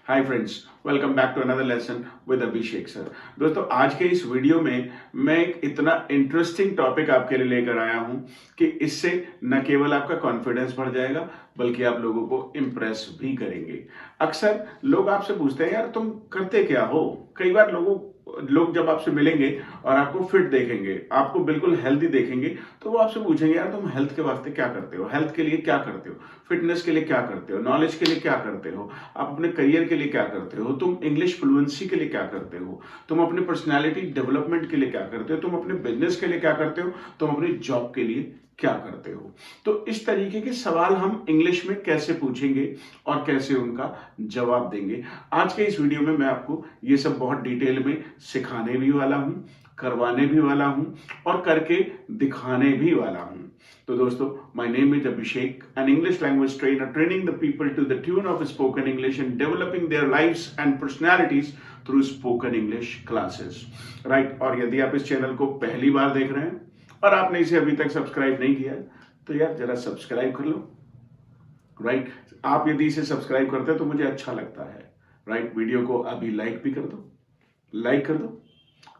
Hi friends, welcome back to another lesson with Abhishek sir. दोस्तों, आज के इस वीडियो में मैं एक इतना इंटरेस्टिंग टॉपिक आपके लिए लेकर आया हूं कि इससे न केवल आपका कॉन्फिडेंस बढ़ जाएगा बल्कि आप लोगों को इम्प्रेस भी करेंगे। अक्सर लोग आपसे पूछते हैं, यार तुम करते क्या हो। कई बार लोग जब आपसे मिलेंगे और आपको फिट देखेंगे, आपको बिल्कुल हेल्दी देखेंगे, तो वो आपसे पूछेंगे, यार तुम हेल्थ के वास्ते क्या करते हो, हेल्थ के लिए क्या करते हो, फिटनेस के लिए क्या करते हो, नॉलेज के लिए क्या करते हो, आप अपने करियर के लिए क्या करते हो, तुम इंग्लिश फ्लुएंसी के लिए क्या करते हो, तुम अपनी पर्सनालिटी डेवलपमेंट के लिए क्या करते हो, तुम अपने बिजनेस के लिए क्या करते हो, तुम अपनी जॉब के लिए क्या करते हो। तो इस तरीके के सवाल हम इंग्लिश में कैसे पूछेंगे और कैसे उनका जवाब देंगे, आज के इस वीडियो में मैं आपको ये सब बहुत डिटेल में सिखाने भी वाला हूं, करवाने भी वाला हूं और करके दिखाने भी वाला हूं। तो दोस्तों, my name is Abhishek, an English language trainer, training the people to the tune of spoken English and developing their lives and personalities through spoken English classes. Right, और यदि आप इस चैनल को पहली बार देख रहे हैं और आपने इसे अभी तक सब्सक्राइब नहीं किया तो यार जरा सब्सक्राइब कर लो। राइट, आप यदि इसे सब्सक्राइब करते हैं तो मुझे अच्छा लगता है। राइट, वीडियो को अभी लाइक भी कर दो, लाइक कर दो।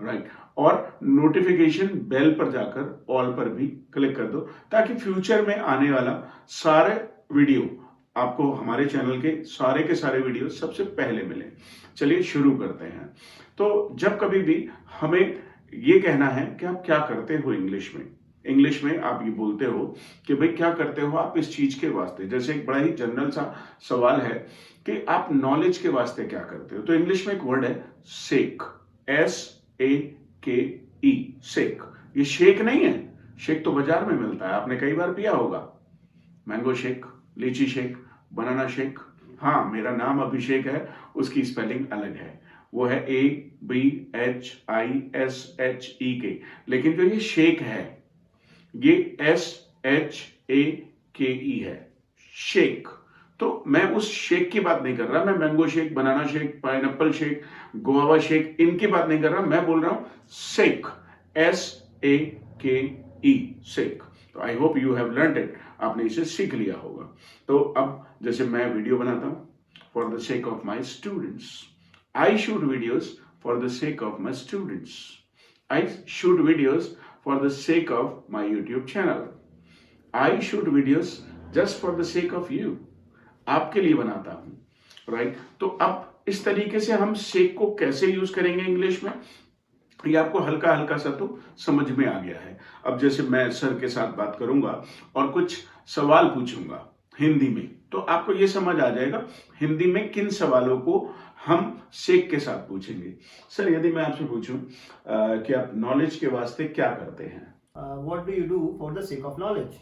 राइट, और नोटिफिकेशन बेल पर जाकर ऑल पर भी क्लिक कर दो ताकि फ्यूचर में आने वाला सारे वीडियो आपको हमारे चैनल के सारे वीडियो सबसे पहले मिले। चलिए शुरू करते हैं। तो जब कभी भी हमें ये कहना है कि आप क्या करते हो इंग्लिश में आप ये बोलते हो कि भाई क्या करते हो आप इस चीज के वास्ते, जैसे एक बड़ा ही जनरल सा सवाल है कि आप नॉलेज के वास्ते क्या करते हो, तो इंग्लिश में एक वर्ड है सेक, SAKE, शेक। ये शेक नहीं है, शेक तो बाजार में मिलता है, आपने कई बार पिया होगा। मैंगो शेक, लीची शेक, बनाना शेक। हाँ, मेरा नाम अभिषेक है, उसकी स्पेलिंग अलग है, वो है ABHISHEK, लेकिन जो ये शेक है ये SHAKE है, शेक। तो मैं उस शेक की बात नहीं कर रहा, मैं mango shake, banana shake, pineapple shake, guava shake, इनकी बात नहीं कर रहा, मैं बोल रहा हूं सेक, SAKE, सेक। तो I hope you have learned it, आपने इसे सीख लिया होगा। तो अब जैसे मैं वीडियो बनाता हूं for the sake of my students, I shoot videos for the sake of my students, I shoot videos for the sake of my YouTube channel, I shoot videos just for the sake of you, आपके लिए बनाता हूं। Right, तो अब इस तरीके से हम शेक को कैसे यूज करेंगे इंग्लिश में, ये आपको हल्का हल्का सा तो समझ में आ गया है। अब जैसे मैं सर के साथ बात करूंगा और कुछ सवाल पूछूंगा हिंदी में, तो आपको ये समझ आ जाएगा हिंदी में किन सवालों को हम शेक के साथ पूछेंगे। सर, यदि मैं आपसे पूछूं कि आप नॉलेज के वास्ते क्या करते हैं, What do you do for the sake of knowledge?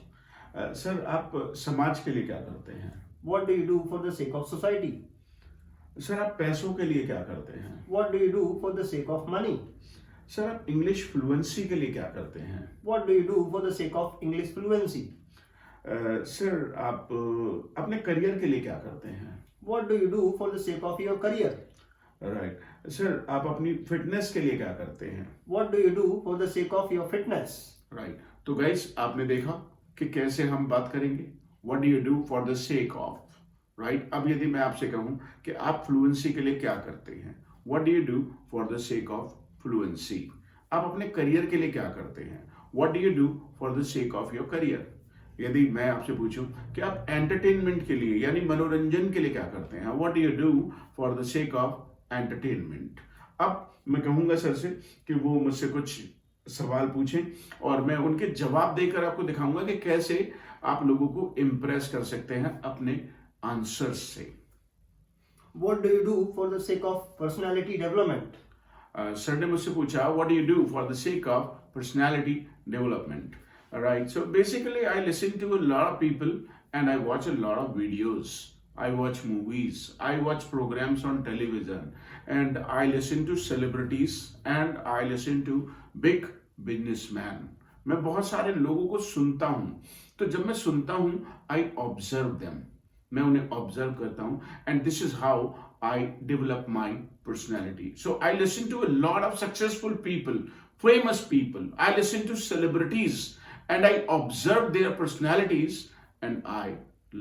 Sir आप समाज के लिए क्या करते हैं, What do you do for the sake of society? Sir आप पैसों के लिए क्या करते हैं, What do you do for the sake of money? Sir आप इंग्लिश फ्लुएंसी के लिए क्या करते हैं, What do you do for the sake of English fluency? Sir आप अपने करियर के लिए क्या करते हैं, What do you do for the sake of your career? Right, sir आप अपनी फिटनेस के लिए क्या करते हैं, What do you do for the sake of your fitness? Right. तो गाइस, आपने देखा कि कैसे हम बात करेंगे, what do you do for the sake of. Right, अब यदि मैं आपसे कहूं कि आप फ्लुएंसी के लिए क्या करते हैं, what do you do for the sake of fluency. आप अपने करियर के लिए क्या करते हैं, what do you do for the sake of your career. यदि मैं आपसे पूछूं कि आप एंटरटेनमेंट के लिए यानी मनोरंजन के लिए क्या करते हैं, what do you do for the sake of entertainment. अब मैं कहूंगा सर से कि वो मुझसे कुछ सवाल पूछें और मैं उनके जवाब देकर आपको दिखाऊंगा कि कैसे आप लोगों को इंप्रेस कर सकते हैं अपने आंसर्स से। What do you do for the sake of personality development? Sir ने मुझसे पूछा, what do you do for the sake of personality development. Right, so basically I listen to a lot of people and I watch a lot of videos, I watch movies, I watch programs on television, and I listen to celebrities and I listen to big businessmen. मैं बहुत सारे लोगों को सुनता हूं, तो जब मैं सुनता हूं I observe them, मैं उन्हें ऑब्जर्व करता हूं, and this is how I develop my personality. So I listen to a lot of successful people, famous people. I listen to celebrities and I observe their personalities and I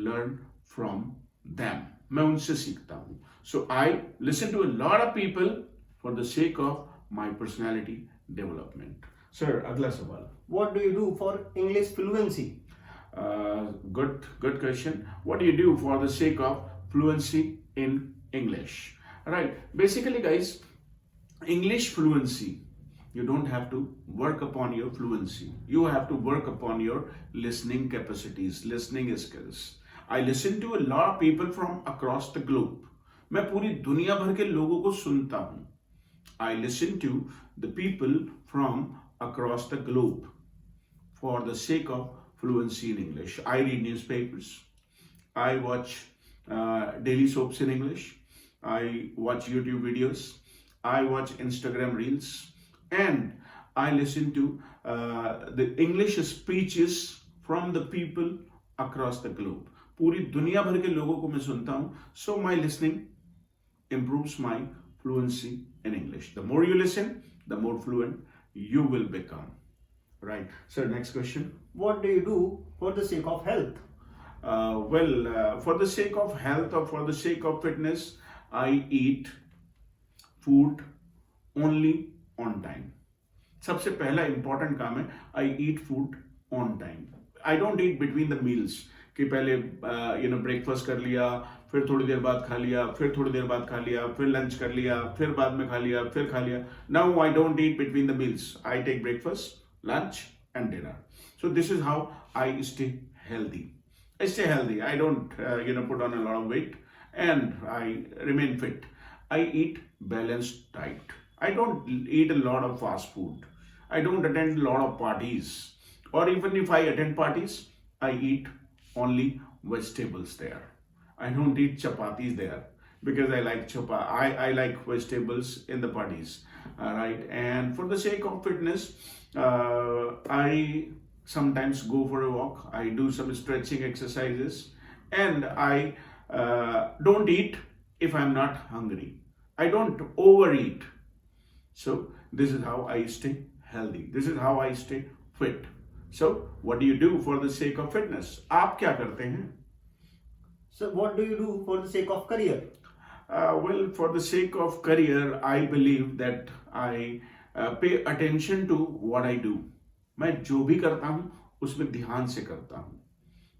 learn from them. मैं उनसे सीखता हूं। So I listen to a lot of people for the sake of my personality development. Sir, अगला सवाल. What do you do for English fluency? Good question. What do you do for the sake of fluency in English? Right. Basically, guys, English fluency, you don't have to work upon your fluency. You have to work upon your listening capacities, listening skills. I listen to a lot of people from across the globe. मैं पूरी दुनिया भर के लोगों को सुनता हूँ. I listen to the people from across the globe for the sake of fluency in English. I read newspapers. I watch daily soaps in English. I watch YouTube videos. I watch Instagram reels. And I listen to the English speeches from the people across the globe. पूरी दुनिया भर के लोगों को मैं सुनता हूँ. So my listening improves my fluency in English. The more you listen, the more fluent you will become. Right. Sir, next question. What do you do for the sake of health? For the sake of health or for the sake of fitness, I eat food only on time. सबसे पहला important काम है, I eat food on time. I don't eat between the meals. कि पहले breakfast कर लिया, फिर थोड़ी देर बाद खा लिया, फिर थोड़ी देर बाद खा लिया, फिर लंच कर लिया, फिर बाद में खा लिया, फिर खा लिया. Now I don't eat between the meals. I take breakfast, lunch and dinner. So this is how I stay healthy. I stay healthy. I don't put on a lot of weight and I remain fit. I eat balanced diet. I don't eat a lot of fast food. I don't attend a lot of parties. Or even if I attend parties, I eat only vegetables there. I don't eat chapatis there because I like I like vegetables in the parties. All right. And for the sake of fitness, I sometimes go for a walk. I do some stretching exercises, and I don't eat if I'm not hungry. I don't overeat. So this is how I stay healthy. This is how I stay fit. So what do you do for the sake of fitness? आप क्या करते हैं? So what do you do for the sake of career? For the sake of career, I believe that I pay attention to what I do. मैं जो भी करता हूँ उसमें ध्यान से करता हूँ,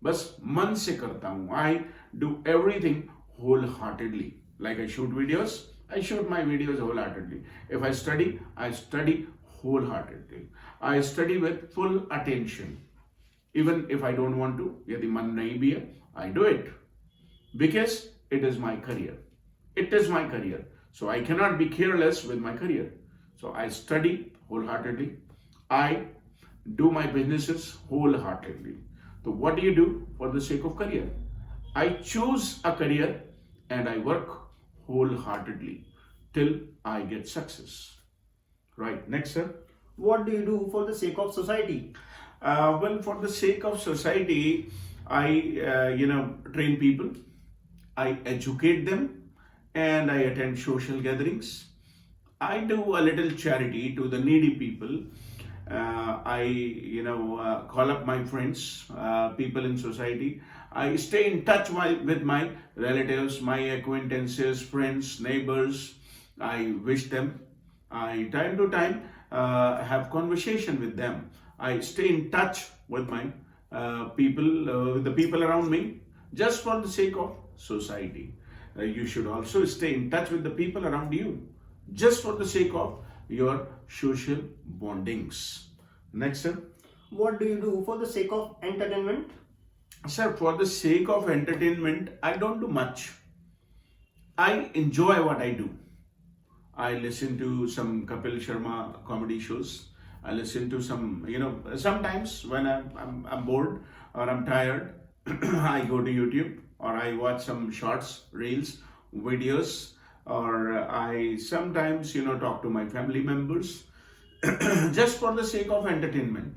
बस मन से करता हूँ. I do everything wholeheartedly. Like I shoot videos, I shoot my videos wholeheartedly. If I study wholeheartedly. I study with full attention. Even if I don't want to, यदि मन नहीं भी है, I do it. Because it is my career. It is my career. So I cannot be careless with my career. So I study wholeheartedly. I do my businesses wholeheartedly. So what do you do for the sake of career? I choose a career and I work wholeheartedly till I get success. Right. Next, sir. What do you do for the sake of society? For the sake of society, I train people, I educate them, and I attend social gatherings. I do a little charity to the needy people. I call up my friends, people in society. I stay in touch with my relatives, my acquaintances, friends, neighbors. I wish them. I time to time have conversation with them. I stay in touch with my people, with the people around me, just for the sake of society. You should also stay in touch with the people around you, just for the sake of your social bondings. Next, sir. What do you do for the sake of entertainment? Sir, for the sake of entertainment, I don't do much. I enjoy what I do. I listen to some Kapil Sharma comedy shows. I listen to some, sometimes when I'm bored or I'm tired, I go to YouTube or I watch some shorts, reels, videos, or I sometimes, talk to my family members just for the sake of entertainment.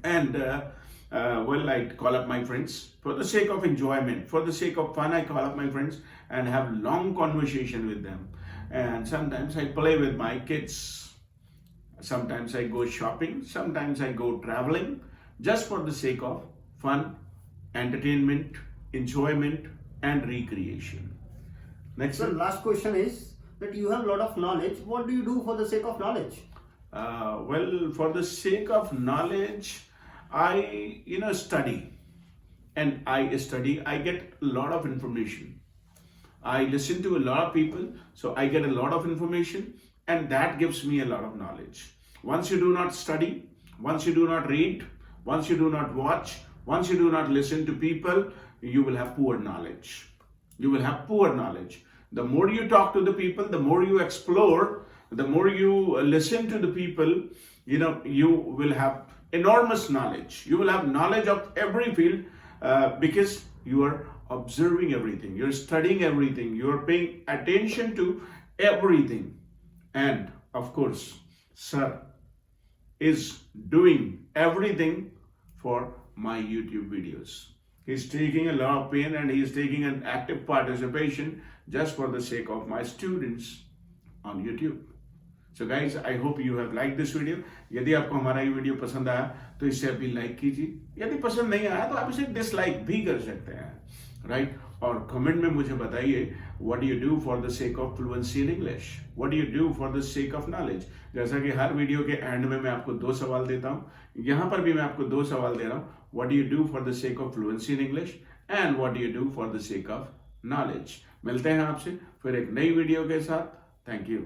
And I call up my friends for the sake of enjoyment, for the sake of fun. I call up my friends and have long conversation with them. And sometimes I play with my kids. Sometimes I go shopping. Sometimes I go traveling, just for the sake of fun, entertainment, enjoyment, and recreation. Next. So last question is that you have a lot of knowledge. What do you do for the sake of knowledge? Well, for the sake of knowledge, I study, and I get a lot of information. I listen to a lot of people, so I get a lot of information, and that gives me a lot of knowledge. Once you do not study, once you do not read, once you do not watch, once you do not listen to people, you will have poor knowledge. You will have poor knowledge. The more you talk to the people, the more you explore, the more you listen to the people, you will have enormous knowledge. You will have knowledge of every field because you are observing everything, you're studying everything, you're paying attention to everything. And of course, sir is doing everything for my YouTube videos. He's taking a lot of pain and he's taking an active participation just for the sake of my students on YouTube. So guys, I hope you have liked this video. यदि आपको हमारा ये video पसंद आया तो इसे अभी like कीजिए. यदि पसंद नहीं आया तो आप इसे डिसलाइक भी कर सकते हैं, राइट? और कमेंट में मुझे बताइए, what do you do for the sake of fluency in English, what do you do for the sake of knowledge. जैसा कि हर वीडियो के एंड में मैं आपको 2 सवाल देता हूं, यहां पर भी मैं आपको 2 सवाल दे रहा हूं. What do you do for the sake of fluency in English and what do you do for the sake of knowledge. मिलते हैं आपसे फिर एक नई वीडियो के साथ. Thank you.